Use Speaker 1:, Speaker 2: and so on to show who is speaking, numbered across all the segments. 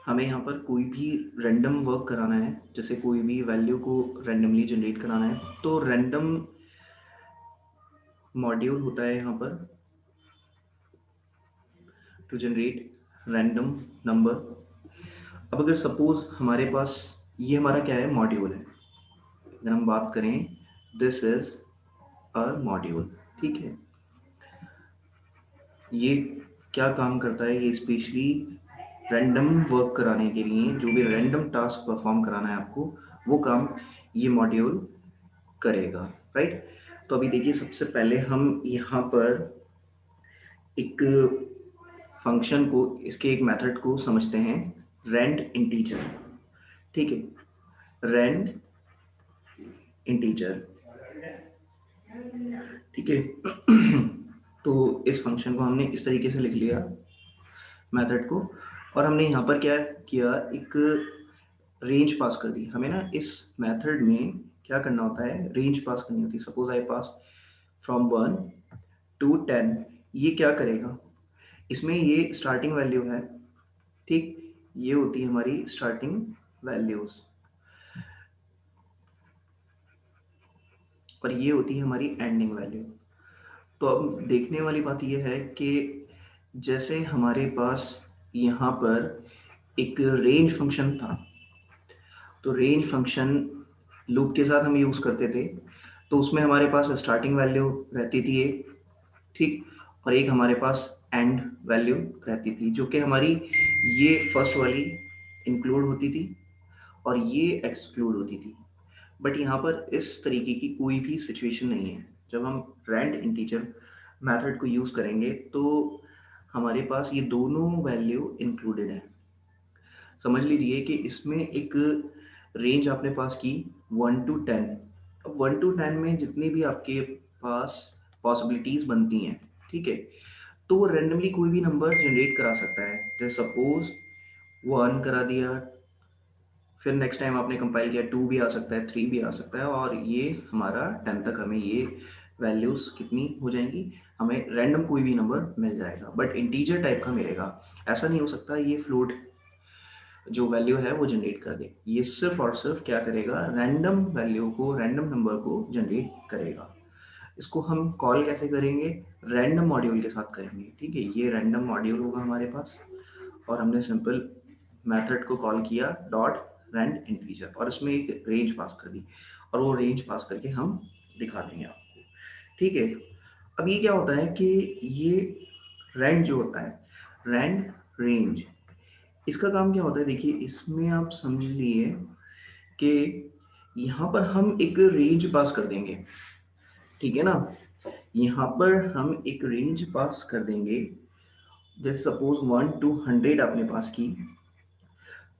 Speaker 1: हमें यहाँ पर कोई भी रैंडम वर्क कराना है, जैसे कोई भी वैल्यू को रैंडमली जनरेट कराना है, तो रैंडम मॉड्यूल होता है यहाँ पर टू जनरेट रैंडम नंबर। अब अगर सपोज हमारे पास ये हमारा क्या है, मॉड्यूल है। अगर हम बात करें, दिस इज अ मॉड्यूल, ठीक है। ये क्या काम करता है, ये स्पेशली रैंडम वर्क कराने के लिए, जो भी रैंडम टास्क परफॉर्म कराना है आपको, वो काम ये मॉड्यूल करेगा, राइट। तो अभी देखिए, सबसे पहले हम यहाँ पर एक फंक्शन को, इसके एक मेथड को समझते हैं, रेंड इंटीजर, ठीक है। रेंड इंटीजर, ठीक है। तो इस फंक्शन को हमने इस तरीके से लिख लिया, मेथड को, और हमने यहाँ पर क्या किया, एक रेंज पास कर दी। हमें ना इस मेथड में क्या करना होता है, रेंज पास करनी होती है। Suppose I pass from 1 to 10, ये क्या करेगा, इसमें ये स्टार्टिंग वैल्यू है, ठीक, ये होती है हमारी स्टार्टिंग वैल्यूज, और ये होती है हमारी एंडिंग वैल्यू। तो अब देखने वाली बात यह है कि जैसे हमारे पास यहाँ पर एक रेंज फंक्शन था, तो रेंज फंक्शन लूप के साथ हम यूज़ करते थे, तो उसमें हमारे पास स्टार्टिंग वैल्यू रहती थी एक, ठीक, और एक हमारे पास एंड वैल्यू रहती थी, जो कि हमारी ये फर्स्ट वाली इंक्लूड होती थी और ये एक्सक्लूड होती थी। बट यहाँ पर इस तरीके की कोई भी सिचुएशन नहीं है। जब हम रैंड इंटीजर मेथड को यूज़ करेंगे तो हमारे पास ये दोनों वैल्यू इंक्लूडेड है। समझ लीजिए कि इसमें एक रेंज आपने पास की 1 to 10। अब 1 to 10 में जितनी भी आपके पास पॉसिबिलिटीज बनती हैं, ठीक है, तो वो रेंडमली कोई भी नंबर जनरेट करा सकता है। जैसे सपोज 1 करा दिया, फिर नेक्स्ट टाइम आपने कंपाइल किया 2 भी आ सकता है, 3 भी आ सकता है, और ये हमारा 10 तक हमें ये वैल्यूज कितनी हो जाएंगी, हमें रैंडम कोई भी नंबर मिल जाएगा, बट इंटीजर टाइप का मिलेगा। ऐसा नहीं हो सकता ये फ्लोट जो वैल्यू है वो जनरेट कर दे। ये सिर्फ और सिर्फ क्या करेगा, रैंडम वैल्यू को, रैंडम नंबर को जनरेट करेगा। इसको हम कॉल कैसे करेंगे, रैंडम मॉड्यूल के साथ करेंगे, ठीक है। ये रैंडम मॉड्यूल होगा हमारे पास, और हमने सिंपल मेथड को कॉल किया डॉट रैंड इंटीजर, और इसमें एक रेंज पास कर दी, और वो रेंज पास करके हम दिखा देंगे आपको, ठीक है। अब ये क्या होता है कि ये रैंड जो होता है, रैंड रेंज, इसका काम क्या होता है, देखिए इसमें आप समझ लिए कि यहाँ पर हम एक रेंज पास कर देंगे, ठीक है ना। यहाँ पर हम एक रेंज पास कर देंगे। जैसे सपोज 1 to 100 आपने पास की,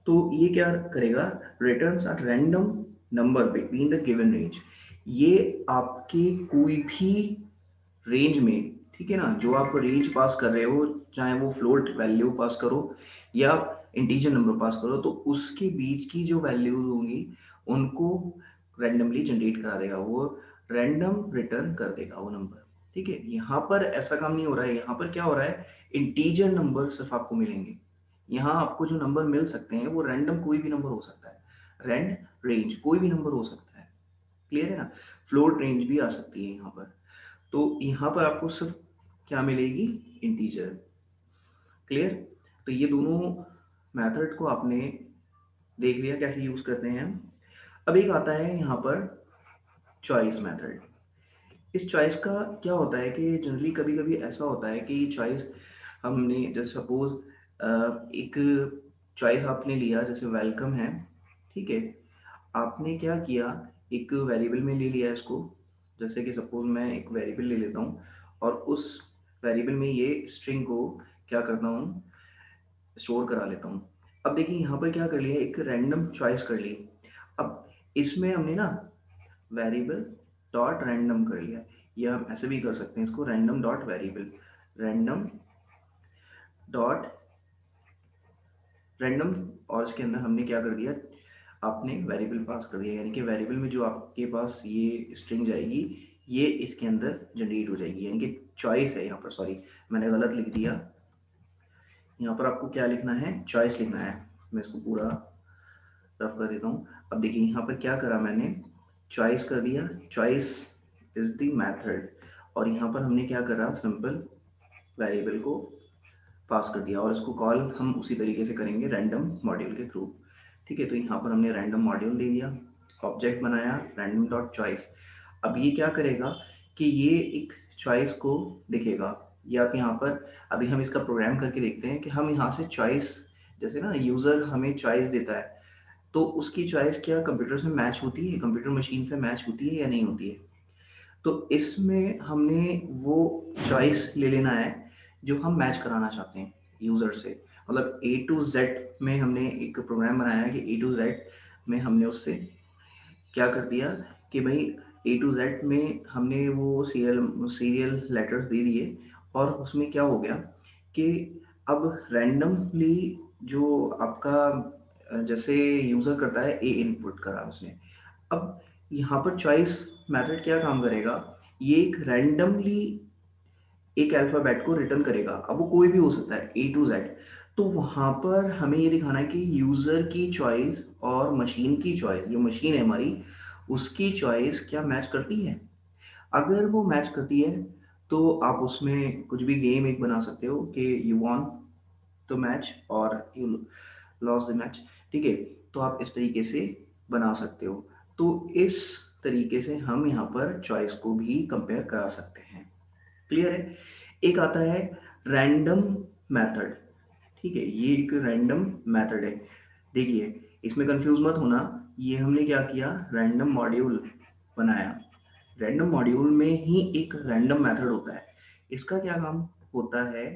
Speaker 1: तो ये क्या करेगा, returns a random number between the given range. ये आपके कोई भी रेंज में, ठीक है ना, जो आप रेंज पास कर रहे हो, चाहे वो फ्लोट वैल्यू पास करो या इंटीजर नंबर पास करो, तो उसके बीच की जो वैल्यूज होंगी उनको रैंडमली जनरेट करा देगा, वो रैंडम रिटर्न कर देगा वो नंबर, ठीक है। यहाँ पर ऐसा काम नहीं हो रहा है, यहाँ पर क्या हो रहा है, इंटीजर नंबर सिर्फ आपको मिलेंगे। यहाँ आपको जो नंबर मिल सकते हैं वो रैंडम कोई भी नंबर हो सकता है, रैंड रेंज कोई भी नंबर हो सकता है, क्लियर है ना। फ्लोट रेंज भी आ सकती है यहाँ पर। तो यहाँ पर आपको सिर्फ क्या मिलेगी, इंटीजर, क्लियर। तो ये दोनों मेथड को आपने देख लिया कैसे यूज करते हैं। अब एक आता है यहाँ पर चॉइस मेथड। इस चॉइस का क्या होता है कि जनरली कभी कभी ऐसा होता है कि चॉइस हमने, जैसे सपोज एक चॉइस आपने लिया, जैसे वेलकम है, ठीक है। आपने क्या किया, एक वेरिएबल में ले लिया इसको। जैसे कि सपोज मैं एक वेरिएबल ले लेता हूँ और उस वेरिएबल में ये स्ट्रिंग को क्या करता हूँ, स्टोर करा लेता हूँ। अब देखिए यहाँ पर क्या कर लिया, एक रैंडम चॉइस कर ली। अब इसमें हमने ना वेरिएबल डॉट रैंडम कर लिया, या हम ऐसे भी कर सकते हैं इसको, random dot variable, random dot random, और इसके अंदर हमने क्या कर दिया, आपने वेरिएबल पास कर दिया, यानी कि वेरिएबल में जो आपके पास ये स्ट्रिंग जाएगी ये इसके अंदर जनरेट हो जाएगी, यानी कि चॉइस है यहाँ पर, सॉरी मैंने गलत लिख दिया, यहाँ पर आपको क्या लिखना है, चॉइस लिखना है। मैं इसको पूरा रफ कर देता हूँ। अब देखिए यहाँ पर क्या करा मैंने, चॉइस कर दिया, चॉइस इज द मेथड, और यहाँ पर हमने क्या करा, सिंपल वेरिएबल को पास कर दिया, और इसको कॉल हम उसी तरीके से करेंगे रैंडम मॉड्यूल के थ्रू। ठीक है, तो यहाँ पर हमने रैंडम मॉड्यूल दे दिया, ऑब्जेक्ट बनाया रैंडम डॉट चॉइस। अब ये क्या करेगा कि ये एक चॉइस को दिखेगा, ये आप यहाँ पर, अभी हम इसका प्रोग्राम करके देखते हैं कि हम यहाँ से चॉइस, जैसे ना यूज़र हमें चॉइस देता है, तो उसकी चॉइस क्या कंप्यूटर से मैच होती है, कंप्यूटर मशीन से मैच होती है या नहीं होती है। तो इसमें हमने वो चॉइस ले लेना है जो हम मैच कराना चाहते हैं यूज़र से। मतलब ए टू जेड में हमने एक प्रोग्राम बनाया है कि ए टू जेड में हमने उससे क्या कर दिया कि भाई ए टू जेड में हमने वो सीरियल लेटर्स दे दिए, और उसमें क्या हो गया कि अब रैंडमली जो आपका जैसे यूज़र करता है, ए इनपुट करा उसने। अब यहाँ पर चॉइस मेथड क्या काम करेगा, ये एक रैंडमली एक अल्फ़ाबेट को रिटर्न करेगा, अब वो कोई भी हो सकता है ए टू जेड। तो वहाँ पर हमें ये दिखाना है कि यूज़र की चॉइस और मशीन की चॉइस, जो मशीन है हमारी, उसकी चॉइस क्या मैच करती है। अगर वो मैच करती है तो आप उसमें कुछ भी गेम एक बना सकते हो कि यू वॉन द मैच और यू लॉस द मैच। ठीक है, तो आप इस तरीके से बना सकते हो। तो इस तरीके से हम यहाँ पर चॉइस को भी कंपेयर करा सकते हैं। क्लियर है। एक आता है रैंडम मेथड। ठीक है, ये एक रैंडम मेथड है। देखिए, इसमें कंफ्यूज मत होना, ये हमने क्या किया, रैंडम मॉड्यूल बनाया। रैंडम मॉड्यूल में ही एक रैंडम मेथड होता है। इसका क्या काम होता है,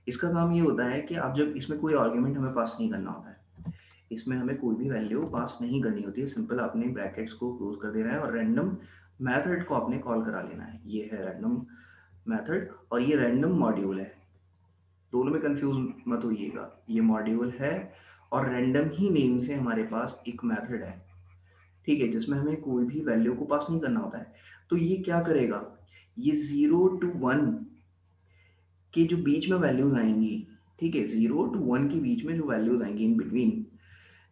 Speaker 1: इसका काम ये होता है कि आप जब इसमें कोई आर्ग्यूमेंट हमें पास नहीं करना होता है, इसमें हमें कोई भी वैल्यू पास नहीं करनी होती है, सिंपल आपने ब्रैकेट्स को क्लोज कर देना है और रैंडम मेथड को आपने कॉल करा लेना है। ये है रैंडम मेथड और ये रैंडम मॉड्यूल है। दोनों में कंफ्यूज मत होइएगा, ये मॉड्यूल है और रैंडम ही नेम से हमारे पास एक मेथड है। ठीक है, जिसमें हमें कोई भी वैल्यू को पास नहीं करना होता है। तो ये क्या करेगा, ये 0 to 1 के जो बीच में वैल्यूज आएंगी, ठीक है, 0 to 1 के बीच में जो वैल्यूज आएंगी इन बिटवीन,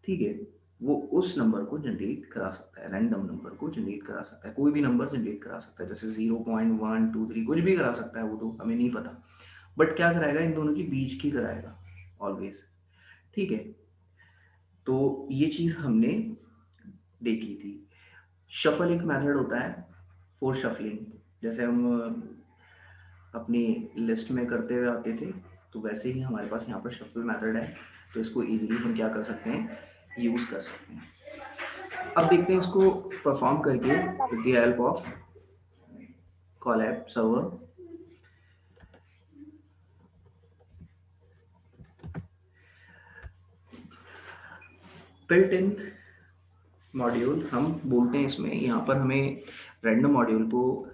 Speaker 1: ठीक है, वो उस नंबर को जनरेट करा सकता है, रैंडम नंबर को जनरेट करा सकता है, कोई भी नंबर जनरेट करा सकता है, जैसे 0.123 कुछ भी करा सकता है, वो तो हमें नहीं पता। बट क्या कराएगा, इन दोनों के बीच की कराएगा ऑलवेज। ठीक है, तो ये चीज हमने देखी थी। शफल एक मेथड होता है फॉर शफलिंग, जैसे हम अपनी लिस्ट में करते हुए आते थे, तो वैसे ही हमारे पास यहाँ पर शफल मेथड है। तो इसको इजीली हम क्या कर सकते हैं, यूज कर सकते हैं। अब देखते हैं इसको परफॉर्म करके with the help of collab server. Built in module हम बोलते हैं इसमें, यहाँ पर हमें रैंडम मॉड्यूल को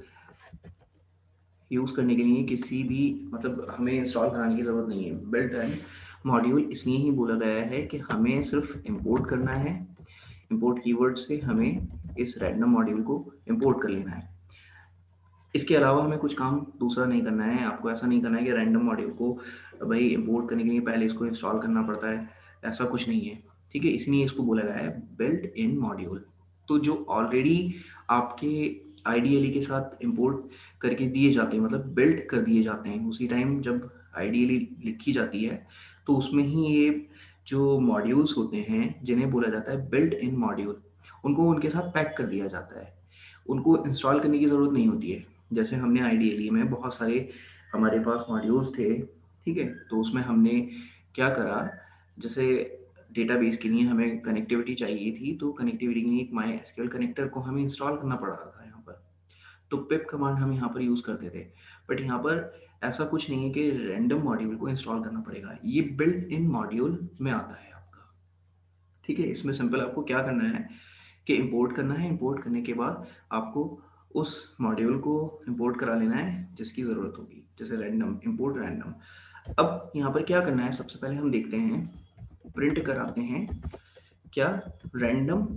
Speaker 1: यूज़ करने के लिए किसी भी मतलब हमें इंस्टॉल कराने की ज़रूरत नहीं है। बिल्ट इन मॉड्यूल इसलिए ही बोला गया है कि हमें सिर्फ इंपोर्ट करना है, इंपोर्ट कीवर्ड से हमें इस रैंडम मॉड्यूल को इंपोर्ट कर लेना है। इसके अलावा हमें कुछ काम दूसरा नहीं करना है। आपको ऐसा नहीं करना है कि रैंडम मॉड्यूल को भाई इंपोर्ट करने के लिए पहले इसको इंस्टॉल करना पड़ता है, ऐसा कुछ नहीं है। ठीक है, इसलिए इसको बोला गया है बिल्ट इन मॉड्यूल। तो जो ऑलरेडी आपके आईडीएलई के साथ इंपोर्ट करके दिए जाते हैं, मतलब बिल्ट कर दिए जाते हैं, उसी टाइम जब आईडीएलई लिखी जाती है तो उसमें ही ये जो मॉड्यूल्स होते हैं जिन्हें बोला जाता है बिल्ट इन मॉड्यूल, उनको उनके साथ पैक कर दिया जाता है। उनको इंस्टॉल करने की ज़रूरत नहीं होती है। जैसे हमने आईडीएलई में बहुत सारे हमारे पास मॉड्यूल्स थे, ठीक है, तो उसमें हमने क्या करा, जैसे डेटाबेस के लिए हमें कनेक्टिविटी चाहिए थी, तो कनेक्टिविटी के लिए एक माई एसक्यूएल कनेक्टर को हमें इंस्टॉल करना पड़ रहा था यहाँ पर, तो पिप कमांड हम यहाँ पर यूज़ करते थे। बट यहाँ पर ऐसा कुछ नहीं है कि रैंडम मॉड्यूल को इंस्टॉल करना पड़ेगा, ये बिल्ट इन मॉड्यूल में आता है आपका। ठीक है, इसमें सिंपल आपको क्या करना है कि इंपोर्ट करना है, इंपोर्ट करने के बाद आपको उस मॉड्यूल को इंपोर्ट करा लेना है जिसकी ज़रूरत होगी, जैसे रैंडम, इंपोर्ट रैंडम। अब यहाँ पर क्या करना है, सबसे पहले हम देखते हैं, प्रिंट कराते हैं क्या, रैंडम,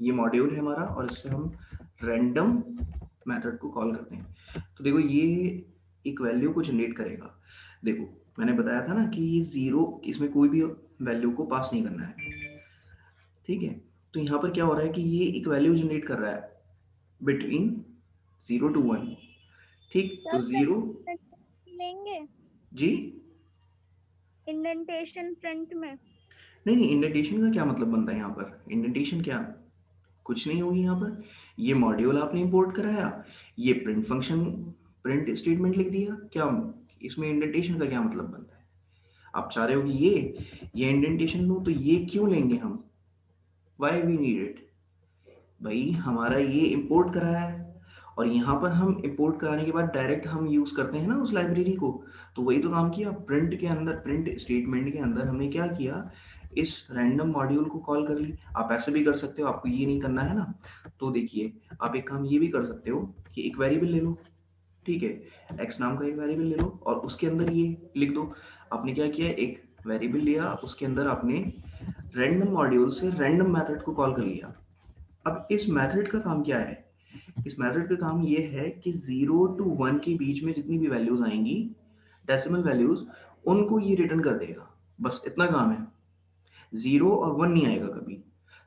Speaker 1: ये मॉड्यूल है हमारा और इससे हम रैंडम मेथड को कॉल करते हैं। तो देखो ये एक वैल्यू को जनरेट करेगा। देखो मैंने बताया था ना कि ये जीरो, इसमें कोई भी वैल्यू को पास नहीं करना है। ठीक है, तो यहाँ पर क्या हो रहा है कि ये एक वैल्यू जनरेट कर रहा है बिटवीन 0 to 1। ठीक, तो
Speaker 2: सर
Speaker 1: जीरो।
Speaker 2: लेंगे
Speaker 1: जी,
Speaker 2: इंडेंटेशन फ्रंट में।
Speaker 1: नहीं नहीं, इंडेंटेशन का क्या मतलब बनता है यहाँ पर? इंडेंटेशन क्या, कुछ नहीं होगी यहाँ पर। ये मॉड्यूल आपने इंपोर्ट कराया, ये प्रिंट फंक्शन, प्रिंट स्टेटमेंट लिख दिया, क्या इसमें इंडेंटेशन का क्या मतलब बनता है? आप चाह रहे हो कि ये इंडेंटेशन लो, तो ये क्यों लेंगे हम? Why we need it? भाई हमारा ये इंपोर्ट कराया है, और यहाँ पर हम इंपोर्ट कराने के बाद डायरेक्ट हम यूज़ करते हैं ना उस लाइब्रेरी को। तो वही तो काम किया प्रिंट के अंदर, प्रिंट स्टेटमेंट के अंदर हमने क्या किया, इस रैंडम मॉड्यूल को कॉल कर ली। आप ऐसे भी कर सकते हो, आपको ये नहीं करना है ना, तो देखिए आप एक काम ये भी कर सकते हो कि एक वेरिएबल ले लो। ठीक है, एक्स नाम का एक वेरिएबल ले लो और उसके अंदर ये लिख दो। आपने क्या किया, एक वेरिएबल लिया, उसके अंदर आपने रैंडम मॉड्यूल से रैंडम मेथड को कॉल कर लिया। अब इस मेथड का काम क्या है? इस मेथड का काम ये है कि 0 to 1 के बीच में जितनी भी वैल्यूज आएंगी, डेसिमल वैल्यूज, उनको ये रिटर्न कर देगा। बस इतना काम है। 0 और 1 नहीं आएगा कभी।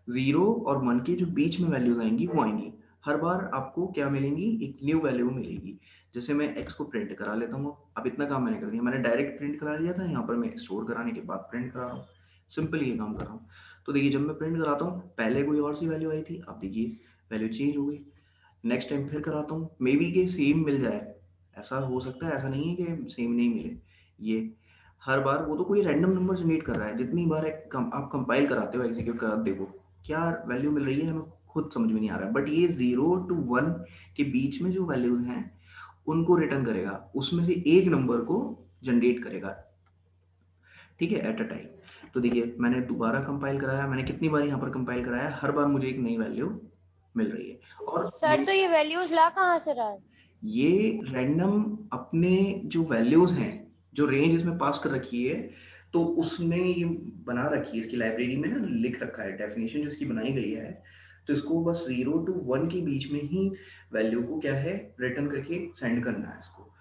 Speaker 1: 0 और 1 के जो बीच में वैल्यूज आएंगी वो आएंगी। हर बार आपको क्या मिलेंगी, एक न्यू वैल्यू मिलेगी। जैसे मैं एक्स को प्रिंट करा लेता हूँ, अब इतना काम मैंने कर दिया, मैंने डायरेक्ट प्रिंट करा लिया था, यहाँ पर मैं स्टोर कराने के बाद प्रिंट करा रहा हूँ। सिंपल ये काम कर रहा हूँ। तो देखिए जब मैं प्रिंट कराता हूँ पहले कोई और सी वैल्यू आई थी, अब देखिए वैल्यू चेंज हो गई। नेक्स्ट टाइम फिर कराता हूँ, मे बी के सेम मिल जाए, ऐसा हो सकता है, ऐसा नहीं है कि सेम नहीं मिले। ये हर बार वो तो कोई रैंडम नंबर जनरेट कर रहा है, जितनी बार आप कंपाइल कराते हो, एग्जीक्यूट कराते देखो क्या वैल्यू मिल रही है, हमें खुद समझ में नहीं आ रहा है। बट ये 0 to 1 के बीच में जो वैल्यूज हैं उनको रिटर्न करेगा, उसमें से एक नंबर को जनरेट करेगा। ठीक है, एट अ टाइम। तो देखिए मैंने दोबारा कंपाइल कराया, मैंने कितनी बार यहाँ पर कंपाइल कराया, हर बार मुझे एक नई वैल्यू मिल रही है। और
Speaker 2: सर
Speaker 1: ये
Speaker 2: तो ये वैल्यूज ला कहाँ से रहा है?
Speaker 1: ये रैंडम अपने जो वैल्यूज हैं, जो रेंज इसमें पास कर रखी है, तो उसमें ये बना रखी है, इसकी लाइब्रेरी में ना लिख रखा है डेफिनेशन जो इसकी बनाई गई है। तो इसको बस 0 to 1 के बीच में ही वैल्यू को क्या है, रिटर्न करके सेंड करना है इसको।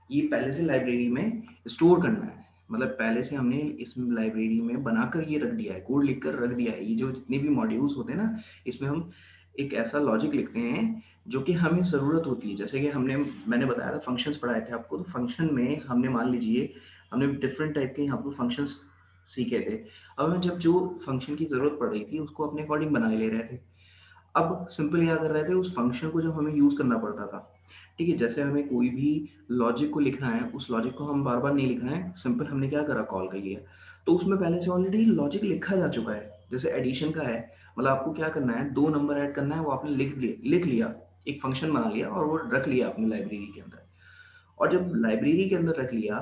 Speaker 1: ये पहले से लाइब्रेरी में स्टोर करना है, मतलब पहले से हमने इस लाइब्रेरी में बनाकर ये रख दिया है, कोड लिखकर रख दिया है। ये जो जितने भी मॉड्यूल्स होते हैं ना, इसमें हम एक ऐसा लॉजिक लिखते हैं जो कि हमें ज़रूरत होती है। जैसे कि मैंने बताया था फंक्शंस पढ़ाए थे आपको, तो फंक्शन में हमने मान लीजिए हमने डिफरेंट टाइप के यहाँ पर फंक्शंस सीखे थे। अब हमें जब जो फंक्शन की ज़रूरत पड़ रही थी उसको अपने अकॉर्डिंग बना ले रहे थे। अब सिंपल क्या कर रहे थे, उस फंक्शन को जब हमें यूज़ करना पड़ता था, ठीक है, जैसे हमें कोई भी लॉजिक को लिखना है, उस लॉजिक को हम बार बार नहीं लिखना है, सिंपल हमने क्या करा, कॉल कर लिया। तो उसमें पहले से ऑलरेडी लॉजिक लिखा जा चुका है। जैसे एडिशन का है, मतलब आपको क्या करना है, दो नंबर ऐड करना है, वो आपने लिख लिया, एक फंक्शन बना लिया और वो रख लिया अपनी लाइब्रेरी के अंदर। और जब लाइब्रेरी के अंदर रख लिया,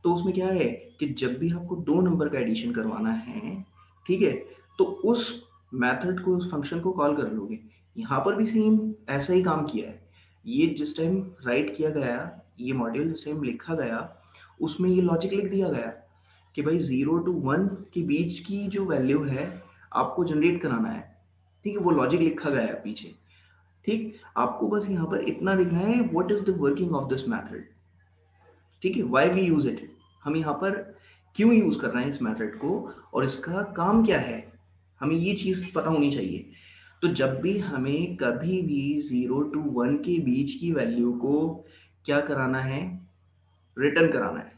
Speaker 1: तो उसमें क्या है कि जब भी आपको दो नंबर का एडिशन करवाना है, ठीक है, तो उस मेथड को, उस फंक्शन को कॉल कर लोगे। यहाँ पर भी सेम ऐसा ही काम किया है। ये जिस टाइम राइट किया गया, ये मॉड्यूल जिस टाइम लिखा गया, उसमें ये लॉजिक लिख दिया गया कि भाई 0 to 1 के बीच की जो वैल्यू है आपको जनरेट कराना है। ठीक है, वो लॉजिक लिखा गया है पीछे। ठीक, आपको बस यहाँ पर इतना लिखना है, what is the working of this method. ठीक है, वाई वी यूज इट, हम यहाँ पर क्यों यूज कर रहे हैं इस मेथड को, और इसका काम क्या है, हमें ये चीज पता होनी चाहिए। तो जब भी हमें कभी भी 0 to 1 के बीच की वैल्यू को क्या कराना है, रिटर्न कराना है।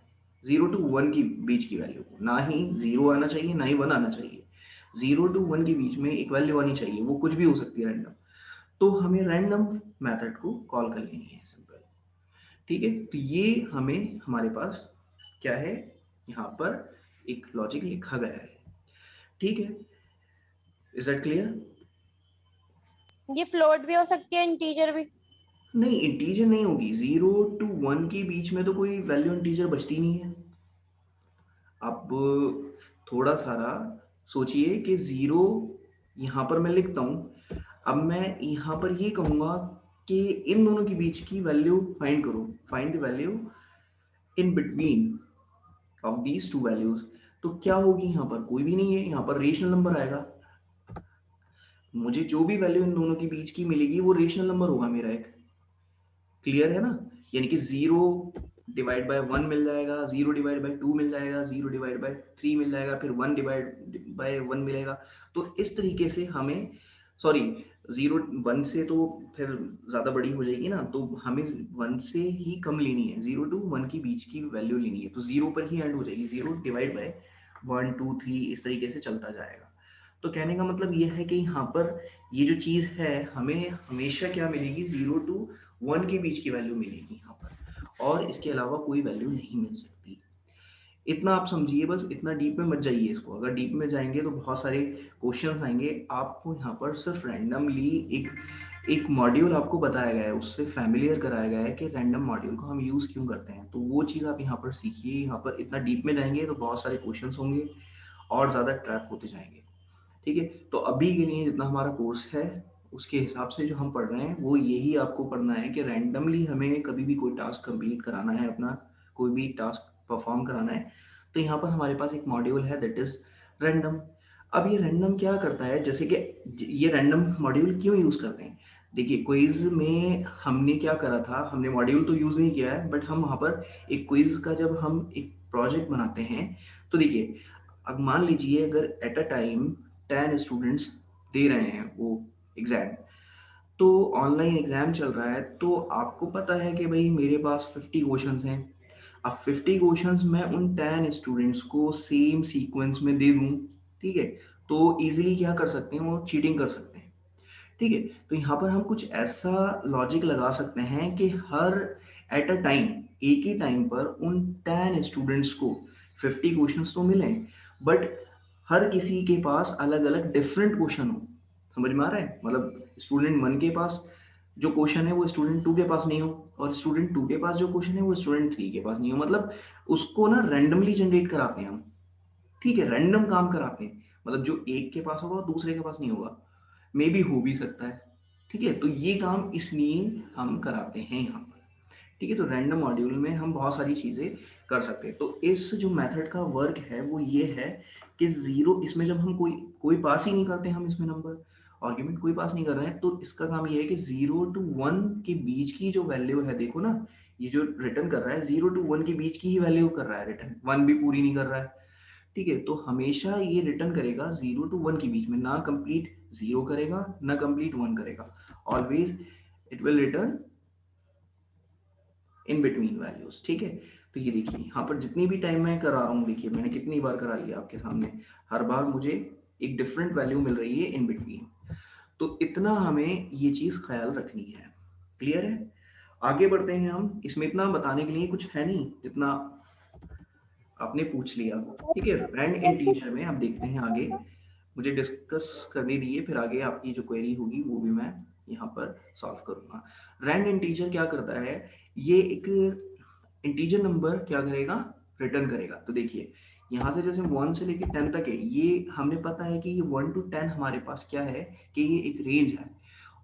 Speaker 1: 0 to 1 के बीच की वैल्यू को, ना ही 0 आना चाहिए ना ही 1 आना चाहिए। 0 to 1 के बीच में एक वैल्यू आनी चाहिए, वो कुछ भी हो सकती है रैंडम। तो हमें रैंडम मेथड को कॉल कर लेनी है, सिंपल। ठीक है, तो ये हमें हमारे पास क्या है, यहाँ पर एक लॉजिक लिखा गया है। ठीक है, इज दैट क्लियर?
Speaker 2: ये फ्लोट भी हो सकती है, इंटीजर भी।
Speaker 1: नहीं, इंटीजर नहीं होगी, 0 to 1 के बीच में तो कोई वैल्यू इंटीजर बचती नहीं है। आप थोड़ा सारा सोचिए कि जीरो यहाँ पर मैं लिखता हूँ, अब मैं यहाँ पर ये कहूँगा कि इन दोनों के बीच की वैल्यू फाइंड करो, find the value in between of these two values. तो क्या होगी, यहाँ पर कोई भी नहीं है, यहाँ पर रेशनल नंबर आएगा। मुझे जो भी वैल्यू इन दोनों के बीच की मिलेगी वो रेशनल नंबर होगा मेरा एक। क्लियर है ना? यानी कि जीरो डिवाइड बाय 1 मिल जाएगा, 0 डिवाइड बाय 2 मिल जाएगा, 0 डिवाइड बाय 3 मिल जाएगा, फिर 1 डिवाइड बाय 1 मिलेगा। तो इस तरीके से हमें, सॉरी, 0 1 से तो फिर ज़्यादा बड़ी हो जाएगी ना, तो हमें 1 से ही कम लेनी है, 0 टू 1 के बीच की वैल्यू लेनी है, तो 0 पर ही एंड हो जाएगी, 0 डिवाइड बाय 1 2 3 इस तरीके से चलता जाएगा। तो कहने का मतलब ये है कि यहाँ पर ये जो चीज़ है हमें हमेशा क्या मिलेगी, 0 टू 1 के बीच की वैल्यू मिलेगी यहाँ पर, और इसके अलावा कोई वैल्यू नहीं मिल सकती। इतना आप समझिए, बस इतना डीप में मत जाइए इसको, अगर डीप में जाएंगे तो बहुत सारे क्वेश्चंस आएंगे। आपको यहाँ पर सिर्फ रैंडमली एक एक मॉड्यूल आपको बताया गया है, उससे फैमिलियर कराया गया है कि रैंडम मॉड्यूल को हम यूज़ क्यों करते हैं, तो वो चीज़ आप यहाँ पर सीखिए। यहाँ पर इतना डीप में जाएंगे तो बहुत सारे क्वेश्चंस होंगे और ज़्यादा ट्रैप होते जाएंगे। ठीक है, तो अभी के लिए जितना हमारा कोर्स है उसके हिसाब से जो हम पढ़ रहे हैं वो यही आपको पढ़ना है कि रैंडमली हमें कभी भी कोई टास्क कंप्लीट कराना है, अपना कोई भी टास्क परफॉर्म कराना है, तो यहाँ पर हमारे पास एक मॉड्यूल है दैट इज रैंडम। अब ये रैंडम क्या करता है, जैसे कि ये रैंडम मॉड्यूल क्यों यूज़ करते हैं, देखिए क्विज में हमने क्या करा था, हमने मॉड्यूल तो यूज़ नहीं किया है, बट हम वहाँ पर एक क्विज का जब हम एक प्रोजेक्ट बनाते हैं, तो देखिए अब मान लीजिए अगर at a time 10 students they रहे हैं वो एग्ज़ाम, तो ऑनलाइन एग्ज़ाम चल रहा है, तो आपको पता है कि भाई मेरे पास 50 क्वेश्चंस हैं। अब 50 क्वेश्चंस मैं उन 10 स्टूडेंट्स को सेम सीक्वेंस में दे दूं, ठीक है, तो इजीली क्या कर सकते हैं, वो चीटिंग कर सकते हैं। ठीक है, तो यहाँ पर हम कुछ ऐसा लॉजिक लगा सकते हैं कि हर एट अ टाइम, एक ही टाइम पर उन 10 स्टूडेंट्स को 50 क्वेश्चंस तो मिलें, बट हर किसी के पास अलग अलग डिफरेंट क्वेश्चन हो। समझ में आ रहा है, मतलब स्टूडेंट 1 के पास जो क्वेश्चन है वो स्टूडेंट 2 के पास नहीं हो, और स्टूडेंट 2 के पास जो क्वेश्चन है वो स्टूडेंट 3 के पास नहीं हो, मतलब उसको ना रैंडमली जनरेट कराते हैं हम। ठीक है, रैंडम काम कराते हैं, मतलब जो एक के पास होगा दूसरे के पास नहीं होगा, मे बी हो भी सकता है। ठीक है, तो ये काम इसलिए हम कराते हैं यहाँ पर। ठीक है, तो रैंडम मॉड्यूल में हम बहुत सारी चीज़ें कर सकते हैं। तो इस जो मेथड का वर्क है वो ये है कि जीरो, इसमें जब हम कोई कोई पास ही नहीं करते, हम इसमें नंबर आर्ग्यूमेंट कोई पास नहीं कर रहे हैं, तो इसका काम ये है कि 0 टू 1 के बीच की जो वैल्यू है, देखो ना, ये जो रिटर्न कर रहा है 0 टू 1 के बीच की ही वैल्यू कर रहा है रिटर्न, 1 भी पूरी नहीं कर रहा है। ठीक है, तो हमेशा ये रिटर्न करेगा 0 टू 1 के बीच में, ना कंप्लीट 0 करेगा ना कंप्लीट 1 करेगा, always it will return in between values. ठीक है, तो ये देखिए यहाँ पर जितनी भी टाइम मैं करा रहा हूँ, देखिए मैंने कितनी बार करा लिया आपके सामने, हर बार मुझे एक डिफरेंट वैल्यू मिल रही है इन बिटवीन। तो इतना हमें ये चीज़ ख्याल रखनी है। क्लियर है, आगे बढ़ते हैं हम, इसमें इतना बताने के लिए कुछ है नहीं जितना आपने पूछ लिया। ठीक है, रैंड
Speaker 2: जैसे
Speaker 1: इंटीजर में आप देखते हैं आगे, मुझे डिस्कस करने दीजिए, फिर आगे आपकी जो क्वेरी होगी वो भी मैं यहाँ पर सॉल्व करूँगा। रैंड इंटीजर क्या करता है, ये एक इंटीजर नंबर क्या करेगा, रिटर्न करेगा। तो देखिए यहाँ से जैसे 1 से लेकर 10 तक है, ये हमें पता है कि ये 1 टू 10 हमारे पास क्या है, कि ये एक रेंज है,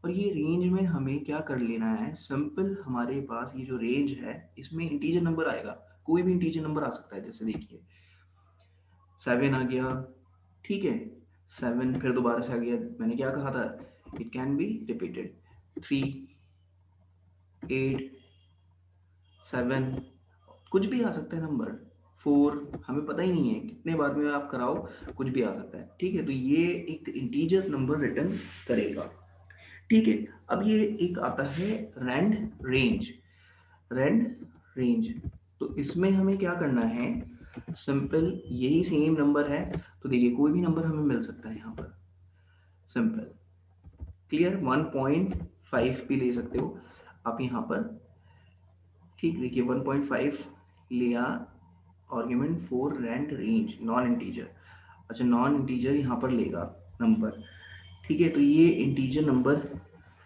Speaker 1: और ये रेंज में हमें क्या कर लेना है, सिंपल हमारे पास ये जो रेंज है इसमें इंटीजर नंबर आएगा, कोई भी इंटीजर नंबर आ सकता है, जैसे देखिए 7 आ गया, ठीक है, 7 फिर दोबारा से आ गया, मैंने क्या कहा था, इट कैन बी रिपीटेड, 3 8 7, कुछ भी आ सकता है नंबर, 4, हमें पता ही नहीं है कितने बार में आप कराओ, कुछ भी आ सकता है। ठीक है, तो ये एक इंटीजर नंबर रिटर्न करेगा। ठीक है, अब ये एक आता है रैंड रेंज। रैंड रेंज, तो इसमें हमें क्या करना है, सिंपल यही सेम नंबर है, तो देखिए कोई भी नंबर हमें मिल सकता है यहाँ पर, सिंपल क्लियर, 1.5 भी ले सकते हो आप यहाँ पर। ठीक, देखिए 1.5 लिया, argument for rand range non integer, अच्छा नॉन इंटीजर यहाँ पर लेगा नंबर। ठीक है, तो ये इंटीजर नंबर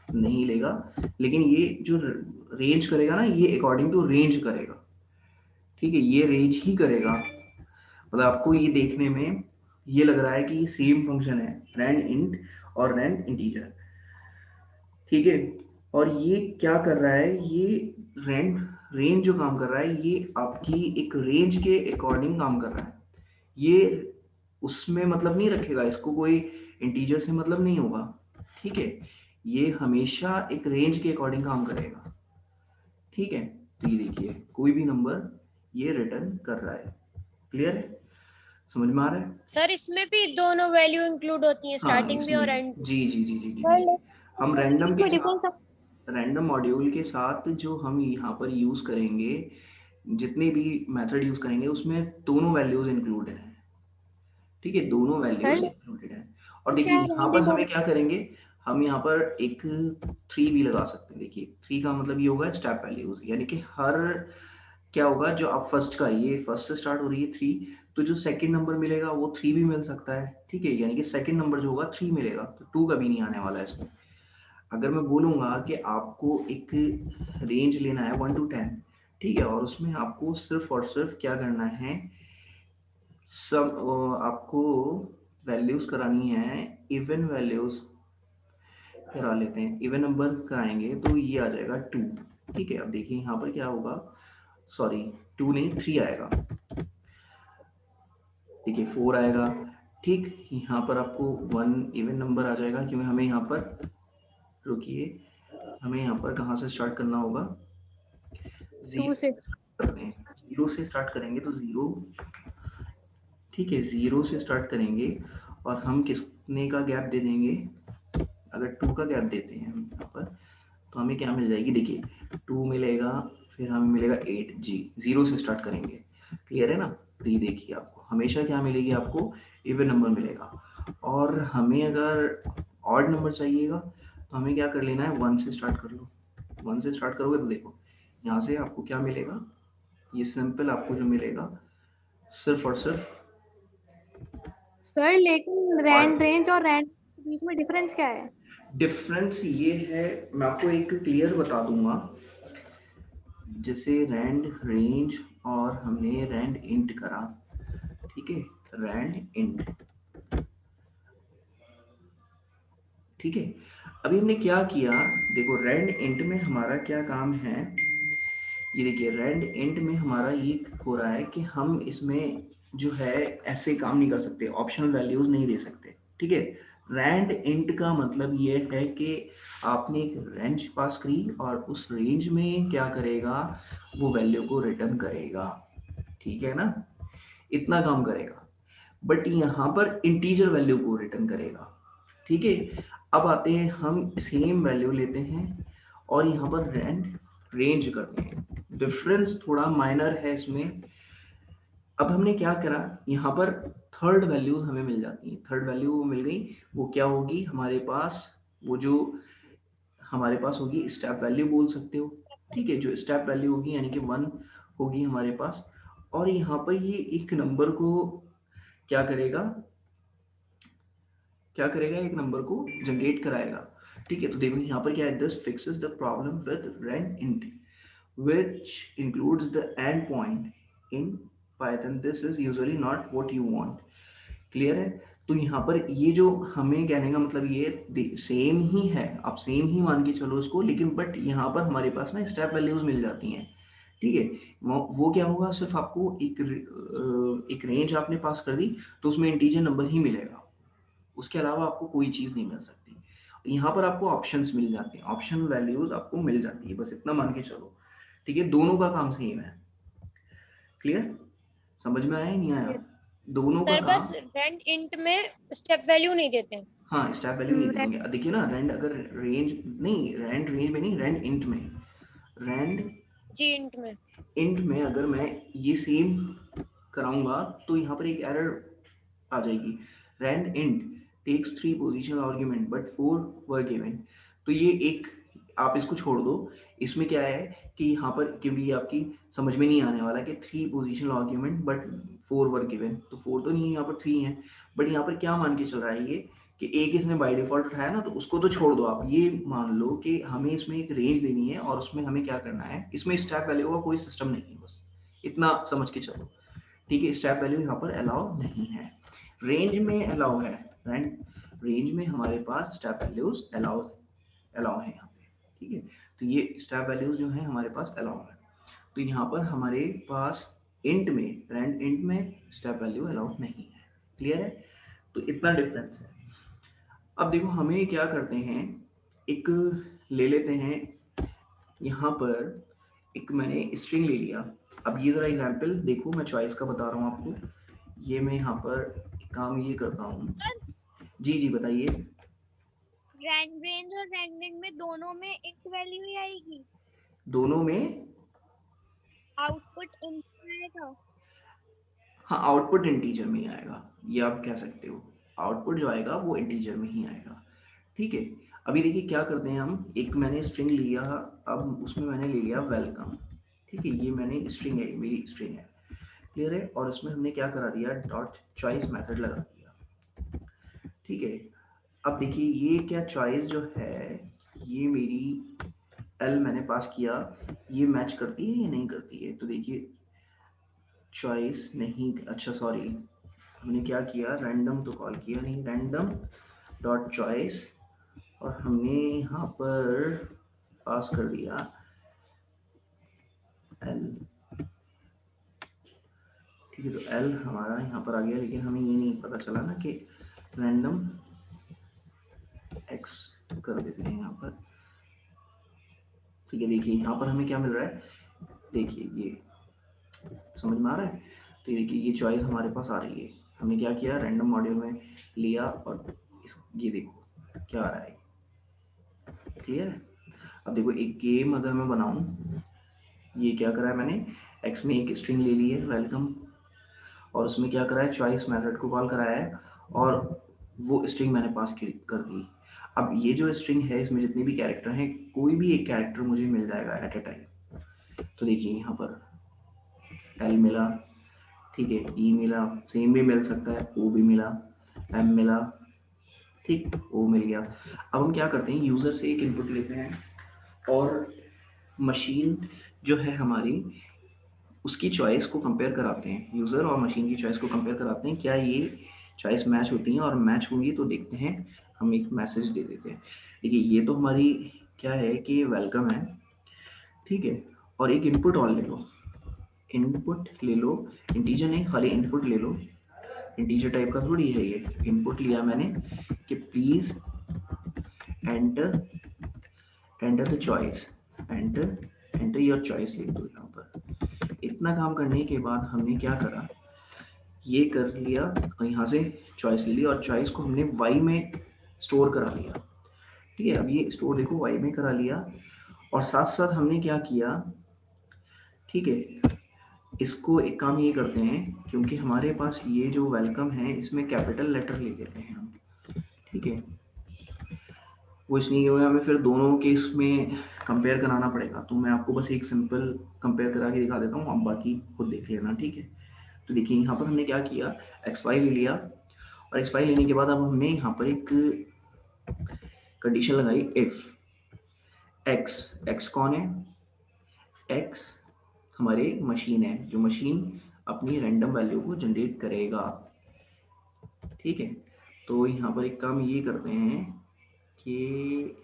Speaker 1: नहीं लेगा, लेकिन ये जो रेंज करेगा ना, ये अकॉर्डिंग टू रेंज करेगा। ठीक है, ये रेंज ही करेगा, मतलब आपको ये देखने में ये लग रहा है कि ये सेम फंक्शन है, रैंड इंट और रैंड इंटीजर। ठीक है, और ये क्या कर रहा है, ये रेंज रेंज जो काम कर रहा है ये आपकी एक रेंज के अकॉर्डिंग काम कर रहा है, ये उसमें मतलब नहीं रखेगा, इसको कोई इंटीजर से मतलब नहीं होगा। ठीक है, ये हमेशा एक रेंज के अकॉर्डिंग काम करेगा। ठीक है, तो ये देखिए कोई भी नंबर ये रिटर्न कर रहा है। क्लियर है, समझ में आ रहा है?
Speaker 2: सर इसमें भी दोनों वैल्यू इंक्लूड होती हैं,
Speaker 1: हाँ
Speaker 2: स्टार्टिंग भी
Speaker 1: इसमें
Speaker 2: और एंड भी।
Speaker 1: जी जी जी जी जी
Speaker 3: सर
Speaker 1: जी। हम रैंडम के
Speaker 3: इसमें
Speaker 1: साथ,
Speaker 3: डिफरेंस।
Speaker 1: रैंडम मॉड्यूल के साथ जो हम यहाँ पर यूज़ करेंगे, जितने भी मेथड यूज़ करेंगे उसमें दोनों वैल्यूज इंक्लूडेड हैं। ठीक है, दोनों
Speaker 3: सर
Speaker 1: वैल्यूज इंक्लूडेड हैं। और देखिए
Speaker 3: क्या
Speaker 1: यहाँ पर
Speaker 3: रैंडम।
Speaker 1: हमें क्या करेंगे, हम यहाँ पर एक थ्री भी लगा सकते हैं। देखिए थ्री का मतलब ये होगा स्टेप वैल्यूज, यानी कि हर क्या होगा, जो आप फर्स्ट का, ये फर्स्ट से स्टार्ट हो रही है थ्री, तो जो सेकंड नंबर मिलेगा वो थ्री भी मिल सकता है। ठीक है, यानी कि सेकंड नंबर जो होगा थ्री मिलेगा, तो टू कभी नहीं आने वाला है इसमें। अगर मैं बोलूँगा कि आपको एक रेंज लेना है 1 to 10, ठीक है, और उसमें आपको सिर्फ और सिर्फ क्या करना है, सब आपको वैल्यूज करानी है, इवन वैल्यूज करा लेते हैं, इवन नंबर कराएंगे तो ये आ जाएगा टू। ठीक है, अब देखिए यहाँ पर क्या होगा, सॉरी टू नहीं थ्री आएगा। देखिए फोर आएगा। ठीक, यहाँ पर आपको वन इवन नंबर आ जाएगा, क्योंकि हमें यहाँ पर, रुकिए, हमें यहाँ पर कहाँ से स्टार्ट करना होगा,
Speaker 3: टू
Speaker 1: जीरो
Speaker 3: से।
Speaker 1: करते हैं, जीरो से स्टार्ट करेंगे तो जीरो। ठीक है, जीरो से स्टार्ट करेंगे और हम किसने का गैप दे देंगे, अगर टू का गैप देते हैं हम यहाँ पर, तो हमें क्या मिल जाएगी, देखिए टू मिलेगा, फिर हमें मिलेगा एट जी, जीरो से स्टार्ट करेंगे। क्लियर है ना? तो ये देखिए आपको हमेशा क्या मिलेगी, आपको इवन नंबर मिलेगा। और हमें अगर ऑड नंबर चाहिएगा तो हमें क्या कर लेना है, वन से स्टार्ट कर लो। वन से स्टार्ट करोगे तो देखो यहाँ से आपको क्या मिलेगा, ये सिंपल आपको जो मिलेगा सिर्फ और सिर्फ
Speaker 3: सर लेकिन
Speaker 1: ऑड।
Speaker 3: रैंड रेंज और रैंड के बीच में डिफरेंस क्या है?
Speaker 1: डिफरेंस ये है, मैं आपको एक क्लियर बता दूंगा। जैसे रैंड रेंज और हमने रैंड इंट करा, ठीक है, रैंड इंट, ठीक है। अभी हमने क्या किया, देखो रैंड इंट में हमारा क्या काम है, ये देखिए रैंड इंट में हमारा ये हो रहा है कि हम इसमें जो है ऐसे काम नहीं कर सकते, ऑप्शनल वैल्यूज नहीं दे सकते। ठीक है, रैंड इंट का मतलब ये है कि आपने एक रेंज पास करी और उस रेंज में क्या करेगा, वो वैल्यू को रिटर्न करेगा। ठीक है ना, इतना काम करेगा। बट यहाँ पर इंटीजर वैल्यू को रिटर्न करेगा। ठीक है, अब आते हैं हम सेम वैल्यू लेते हैं और यहाँ पर रेंज करते हैं। डिफरेंस थोड़ा माइनर है इसमें। अब हमने क्या करा, यहाँ पर थर्ड वैल्यू हमें मिल जाती है, थर्ड वैल्यू मिल गई, वो क्या होगी हमारे पास, वो जो हमारे पास होगी स्टेप वैल्यू बोल सकते हो। ठीक है, जो स्टेप वैल्यू होगी यानी कि वन होगी हमारे पास। और यहाँ पर ये एक नंबर को क्या करेगा, क्या करेगा, एक नंबर को जनरेट कराएगा। ठीक है, तो देखो यहाँ पर क्या है, this fixes the problem with rand int which includes the endpoint in Python. This is usually not what you want. Clear है? तो यहाँ पर ये जो हमें कहने का मतलब ये सेम ही है, आप सेम ही मान के चलो इसको, लेकिन बट यहाँ पर हमारे पास ना स्टेप वैल्यूज मिल जाती हैं। ठीक है, वो क्या होगा, सिर्फ आपको एक रेंज आपने पास कर दी तो उसमें इंटीजर नंबर ही मिलेगा, उसके अलावा आपको कोई चीज़ नहीं मिल सकती। यहाँ पर आपको ऑप्शंस मिल जाते हैं, ऑप्शन वैल्यूज आपको मिल जाती है, बस इतना मान के चलो। ठीक है, दोनों का काम सेम है। क्लियर, समझ में आया नहीं आया, दोनों का
Speaker 2: सर बस
Speaker 1: काम।
Speaker 2: रेंट इंट में स्टेप वैल्यू नहीं देते हैं।
Speaker 1: हाँ स्टेप वैल्यू नहीं देंगे, देखिए ना रैंड, अगर रेंज नहीं, रैंड रेंज में नहीं, रैंड इंट में, रैंड
Speaker 2: जी इंट में।
Speaker 1: इंट में अगर मैं ये सेम कराऊंगा तो यहाँ पर एक एरर आ जाएगी, rand int takes three position argument but four were given. तो ये एक, आप इसको छोड़ दो, इसमें क्या है कि यहाँ पर, क्योंकि ये आपकी समझ में नहीं आने वाला कि three position argument but four were given, तो फोर तो नहीं है, यहाँ पर थ्री है। बट यहाँ पर क्या मान के चल रहा है ये, कि एक इसने बाय डिफॉल्ट उठाया ना, तो उसको तो छोड़ दो, आप ये मान लो कि हमें इसमें एक रेंज देनी है और उसमें हमें क्या करना है, इसमें स्टेप वैल्यू का कोई सिस्टम नहीं है, बस इतना समझ के चलो। ठीक है, स्टेप वैल्यू यहाँ पर अलाउ नहीं है, रेंज में अलाउ है। रेंज रेंज में हमारे पास स्टेप वैल्यूज अलाउ अलाउ है यहाँ पे। ठीक है, तो ये स्टेप वैल्यूज जो है हमारे पास अलाउ है। तो यहाँ पर हमारे पास इंट में, रेंड इंट में स्टेप वैल्यू अलाउ नहीं है। क्लियर है? तो इतना डिफरेंस है। अब देखो हमें क्या करते हैं, एक ले लेते हैं यहाँ पर एक मैंने स्ट्रिंग ले लिया। अब ये ज़रा एग्जांपल देखो, मैं चॉइस का बता रहा हूँ आपको। ये मैं यहाँ पर काम ये करता हूँ। जी जी बताइए।
Speaker 2: रैंड रेंज और रैंडम में दोनों में एक वैल्यू ही आएगी,
Speaker 1: दोनों में
Speaker 2: आउटपुट इनपुट आएगा।
Speaker 1: हाँ, आउटपुट इंटीजर में ही आएगा, ये आप कह सकते हो। आउटपुट जो आएगा वो इंटीजर में ही आएगा। ठीक है। अभी देखिए क्या करते हैं हम, एक मैंने स्ट्रिंग लिया, अब उसमें मैंने ले लिया वेलकम। ठीक है, ये मैंने स्ट्रिंग है, मेरी स्ट्रिंग है, क्लियर है। और इसमें हमने क्या करा दिया, डॉट चॉइस मेथड लगा दिया। ठीक है। अब देखिए ये क्या चॉइस जो है, ये मेरी एल मैंने पास किया, ये मैच करती है या नहीं करती है? तो देखिए चॉइस नहीं, अच्छा सॉरी, हमने क्या किया, रैंडम तो कॉल किया नहीं, रैंडम डॉट चॉइस, और हमने यहाँ पर पास कर दिया एल। ठीक है, तो एल हमारा यहाँ पर आ गया, लेकिन हमें ये नहीं पता चला ना कि रैंडम एक्स कर देते हैं यहाँ पर। ठीक है, देखिए यहाँ पर हमें क्या मिल रहा है, देखिए ये समझ में आ रहा है। तो ये देखिए ये चॉइस हमारे पास आ रही है, हमने क्या किया, रैंडम मॉड्यूल में लिया, और ये देखो क्या आ रहा है, क्लियर है। अब देखो एक गेम अगर मैं बनाऊं, ये क्या करा है मैंने, एक्स में एक स्ट्रिंग ले ली है वेलकम, और उसमें क्या करा है, चॉइस मेथड को कॉल कराया है, और वो स्ट्रिंग मैंने पास कर दी। अब ये जो स्ट्रिंग है इसमें जितने भी कैरेक्टर हैं, कोई भी एक कैरेक्टर मुझे मिल जाएगा एट ए टाइम। तो देखिए यहाँ पर एल मिला, ठीक है, ई मिला, सेम भी मिल सकता है, ओ भी मिला, एम मिला, ठीक, ओ मिल गया। अब हम क्या करते हैं, यूज़र से एक इनपुट लेते हैं, और मशीन जो है हमारी, उसकी चॉइस को कंपेयर कराते हैं, यूज़र और मशीन की चॉइस को कंपेयर कराते हैं, क्या ये चॉइस मैच होती हैं, और मैच होंगी तो देखते हैं, हम एक मैसेज दे देते हैं। देखिए ये तो हमारी क्या है कि वेलकम है, ठीक है, और एक इनपुट और ले लो, इनपुट ले लो, इंटीजर नहीं, खाली इनपुट ले लो, इंटीजर टाइप का थोड़ी है ये, इनपुट लिया मैंने कि please enter enter the choice, enter enter your choice लिख दो यहाँ पर। इतना काम करने के बाद हमने क्या करा, ये कर लिया, और यहाँ से चॉइस ले ली, और चॉइस को हमने वाई में स्टोर करा लिया। ठीक है, अब ये स्टोर देखो वाई में करा लिया, और साथ साथ हमने क्या किया, ठीक है, इसको एक काम ये करते हैं, क्योंकि हमारे पास ये जो वेलकम है इसमें कैपिटल लेटर ले लेते हैं हम। ठीक है, वो इसलिए क्योंकि हमें फिर दोनों के इसमें कंपेयर कराना पड़ेगा, तो मैं आपको बस एक सिंपल कंपेयर करा के दिखा देता हूँ, आप बाकी खुद देख लेना। ठीक है, तो देखिए यहाँ पर हमने क्या किया, एक्स वाई ले लिया, और एक्स वाई लेने के बाद अब हमने यहाँ पर एक कंडीशन लगाई, इफ एक्स, एक्स कौन है, एक्स हमारे मशीन है, जो मशीन अपनी रैंडम वैल्यू को जनरेट करेगा। ठीक है, तो यहाँ पर एक काम ये करते हैं कि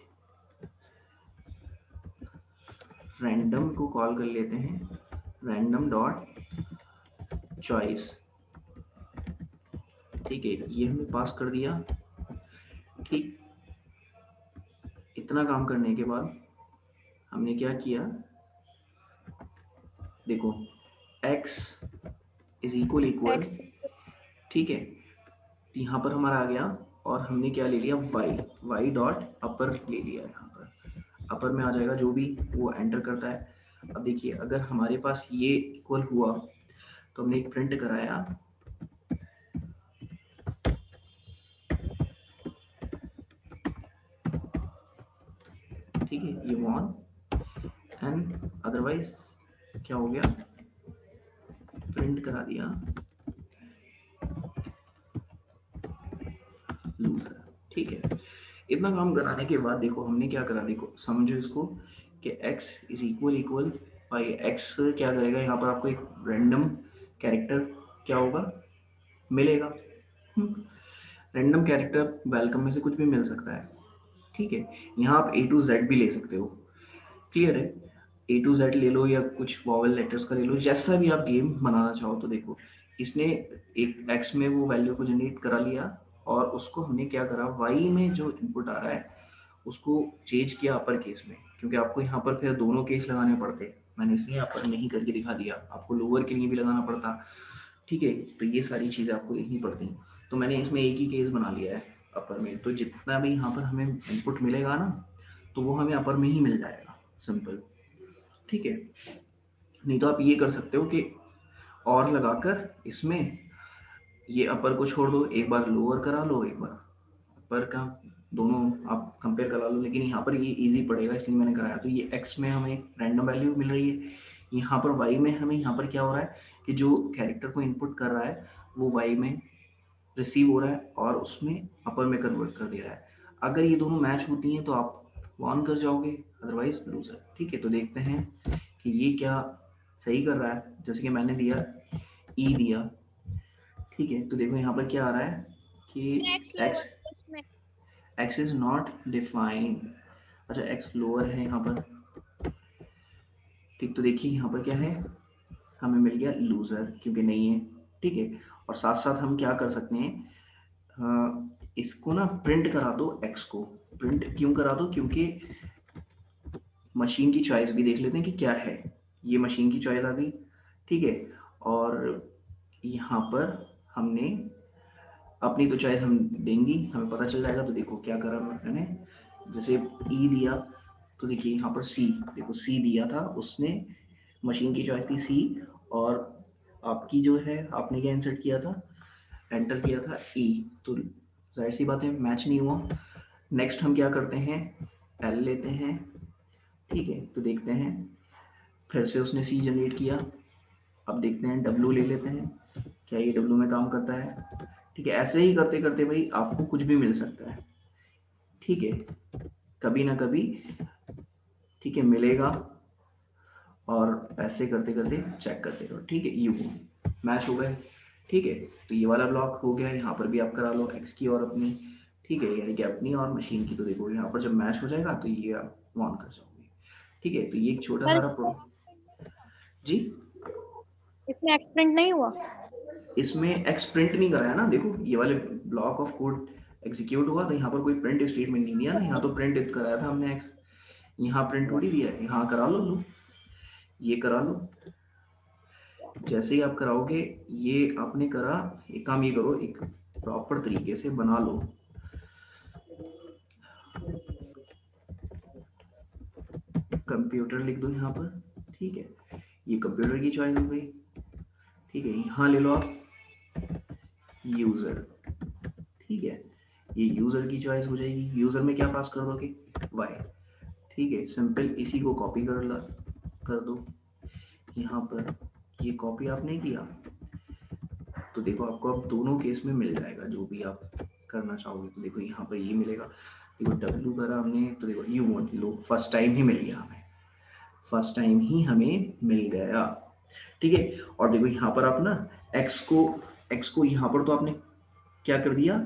Speaker 1: रैंडम को कॉल कर लेते हैं, रैंडम डॉट चॉइस। ठीक है, ये हमने पास कर दिया। ठीक, इतना काम करने के बाद हमने क्या किया, देखो x is equal equal,
Speaker 3: x
Speaker 1: ठीक है, यहाँ पर हमारा आ गया, और हमने क्या ले लिया, y, y डॉट अपर ले लिया, यहाँ पर अपर में आ जाएगा जो भी वो एंटर करता है। अब देखिए अगर हमारे पास ये इक्वल हुआ, तो हमने एक प्रिंट कराया, ठीक है, ये वन, एंड अदरवाइज क्या हो गया, प्रिंट करा दिया लूजर। ठीक है, इतना काम कराने के बाद देखो हमने क्या करा, देखो समझो इसको कि x is equal equal by x क्या करेगा, यहाँ पर आपको एक रैंडम कैरेक्टर क्या होगा, मिलेगा। रैंडम कैरेक्टर वेलकम में से कुछ भी मिल सकता है। ठीक है, यहाँ आप ए टू जेड भी ले सकते हो, क्लियर है, ए टू जेड ले लो, या कुछ वॉवल लेटर्स का ले लो, जैसा भी आप गेम बनाना चाहो। तो देखो इसने एक एक्स में वो वैल्यू को जनरेट करा लिया, और उसको हमने क्या करा, वाई में जो इनपुट आ रहा है उसको चेंज किया अपर केस में, क्योंकि आपको यहाँ पर फिर दोनों केस लगाने पड़ते, मैंने इसलिए अपर में ही करके दिखा दिया, आपको लोअर के लिए भी लगाना पड़ता, ठीक है। तो ये सारी चीज़ें आपको देखनी पड़ती हैं। तो मैंने इसमें एक ही केस बना लिया है अपर में, तो जितना भी यहाँ पर हमें इनपुट मिलेगा ना, तो वो हमें अपर में ही मिल जाएगा, सिंपल, ठीक है। नहीं तो आप ये कर सकते हो कि और लगाकर इसमें ये अपर को छोड़ दो, एक बार लोअर करा लो, एक बार अपर का, दोनों आप कंपेयर करा लो। लेकिन यहाँ पर ये इजी पड़ेगा इसलिए मैंने कराया। तो ये एक्स में हमें रैंडम वैल्यू मिल रही है, यहाँ पर वाई में हमें यहाँ पर क्या हो रहा है कि जो कैरेक्टर को इनपुट कर रहा है वो वाई में रिसीव हो रहा है और उसमें अपर में कन्वर्ट कर दे रहा है। अगर ये दोनों मैच होती हैं तो आप वन कर जाओगे, अदरवाइज लूजर, ठीक है। तो देखते हैं कि ये क्या सही कर रहा है। जैसे कि मैंने दिया ई दिया, ठीक है। तो देखो यहाँ पर क्या आ रहा है कि
Speaker 2: एक्स लोअर इसमें
Speaker 1: x इज नॉट डिफाइंड। अच्छा x लोअर है यहाँ पर, ठीक। तो देखिए यहाँ पर क्या है, हमें मिल गया लूजर क्योंकि नहीं है, ठीक है। और साथ साथ हम क्या कर सकते हैं, इसको ना प्रिंट करा दो, x को प्रिंट क्यों करा दो, क्योंकि मशीन की चॉइस भी देख लेते हैं कि क्या है। ये मशीन की चॉइस आ गई, ठीक है। और यहाँ पर हमने अपनी तो चॉइस हम देंगी, हमें पता चल जाएगा। तो देखो क्या करा मैंने, जैसे ई दिया, तो देखिए यहाँ पर सी, देखो सी दिया था उसने, मशीन की चॉइस थी सी, और आपकी जो है आपने क्या इंसर्ट किया था, एंटर किया था ई, तो जाहिर सी बात है मैच नहीं हुआ। नेक्स्ट हम क्या करते हैं, एल लेते हैं, ठीक है। तो देखते हैं फिर से उसने सी जनरेट किया, अब देखते हैं डब्लू ले लेते हैं, क्या ये डब्लू में काम करता है, ठीक है। ऐसे ही करते करते भाई आपको कुछ भी मिल सकता है, ठीक है, कभी ना कभी, ठीक है, मिलेगा। और ऐसे करते करते चेक करते रहो, ठीक है। यू मैच हो गए, ठीक है। तो ये वाला ब्लॉक हो गया, यहाँ पर भी आप करा लो एक्स की और अपनी, ठीक है, यानी कि अपनी और मशीन की। तो देखो यहाँ पर जब मैच हो जाएगा तो ये आप ऑन कर जाओगे, ठीक है। तो ये एक छोटा
Speaker 3: सर
Speaker 1: सारा
Speaker 3: इसमें
Speaker 1: जी,
Speaker 3: इसमें एक्सप्रिंट नहीं हुआ।
Speaker 1: इसमें एक्स प्रिंट नहीं कराया ना, देखो ये वाले ब्लॉक ऑफ कोड एग्जीक्यूट हुआ तो यहाँ पर कोई प्रिंट स्टेटमेंट नहीं दिया ना, यहाँ तो प्रिंट कराया था हमने एक्स, यहाँ प्रिंट थोड़ी दिया है। यहाँ करा लो, ये करा लो। जैसे ही आप कराओगे, ये आपने करा, एक काम ये करो, एक प्रॉपर तरीके से बना लो, कंप्यूटर लिख दो यहाँ पर, ठीक है। ये कंप्यूटर की चॉइस हो गई, ठीक है। यहाँ ले लो आप यूजर, ठीक है। ये यूजर की चॉइस हो जाएगी, यूजर में क्या पास कर दोगे, वाई, ठीक है। सिंपल इसी को कॉपी कर दो यहाँ पर, ये कॉपी आपने किया तो देखो आपको अब दोनों केस में मिल जाएगा जो भी आप करना चाहोगे। तो देखो यहाँ पर ये मिलेगा, देखो डब्ल्यू करा हमने तो देखो यू वांट लो, फर्स्ट टाइम ही मिल गया हमें, फर्स्ट टाइम ही हमें मिल गया, ठीक है। और देखो यहाँ पर आप ना एक्स को यहाँ पर तो आपने क्या कर दिया,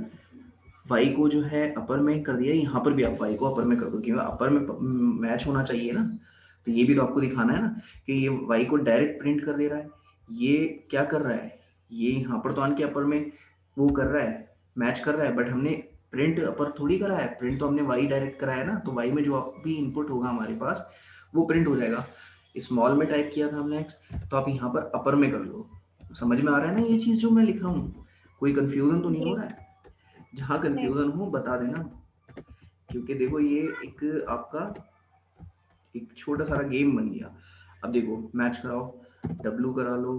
Speaker 1: वाई को जो है अपर में कर दिया, यहाँ पर भी आप वाई को अपर में कर दो क्योंकि अपर में मैच होना चाहिए ना। तो ये भी तो आपको दिखाना है ना कि ये वाई को डायरेक्ट प्रिंट कर दे रहा है, ये क्या कर रहा है, ये यहाँ पर तो आन के अपर में वो कर रहा है, मैच कर रहा है, बट हमने प्रिंट अपर थोड़ी करा है, प्रिंट तो हमने वाई डायरेक्ट कराया है ना। तो वाई में जो भी इनपुट होगा हमारे पास वो प्रिंट हो जाएगा। स्मॉल में टाइप किया था हमने एक्स, तो आप यहाँ पर अपर में कर लो। समझ में आ रहा है ना ये चीज़ जो मैं लिखा हूँ, कोई कंफ्यूजन तो नहीं हो
Speaker 3: जी
Speaker 1: रहा है? जहाँ
Speaker 3: नहीं।
Speaker 1: कंफ्यूजन हो बता देना, क्योंकि देखो ये एक आपका एक छोटा सारा गेम बन गया। अब देखो मैच कराओ, डब्लू करा लो,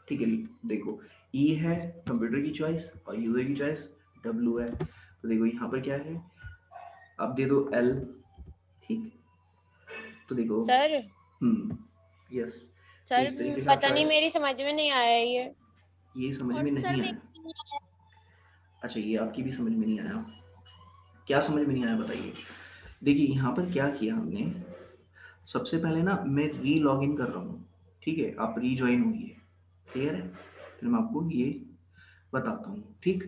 Speaker 1: ठीक है। देखो ई है कंप्यूटर की चॉइस और यूजर की चॉइस डब्लू है, तो देखो यहाँ पर क्या है, अब दे दो एल, ठीक। तो देखो
Speaker 4: सर
Speaker 1: यस, तो
Speaker 4: सर
Speaker 1: इस तरीके से आप
Speaker 4: पता नहीं
Speaker 1: चॉइस,
Speaker 4: मेरी समझ में नहीं आया
Speaker 1: ये समझ
Speaker 2: और
Speaker 1: में
Speaker 2: सर
Speaker 1: नहीं
Speaker 2: मेरे
Speaker 1: आया,
Speaker 2: को नहीं आया।
Speaker 1: अच्छा ये आपकी भी समझ में नहीं आया, क्या समझ में नहीं आया बताइए। देखिए यहाँ पर क्या किया हमने, सबसे पहले ना मैं री लॉग इन कर रहा हूँ, ठीक है, आप री ज्वाइन होइए, क्लियर है। फिर मैं आपको ये बताता हूँ, ठीक।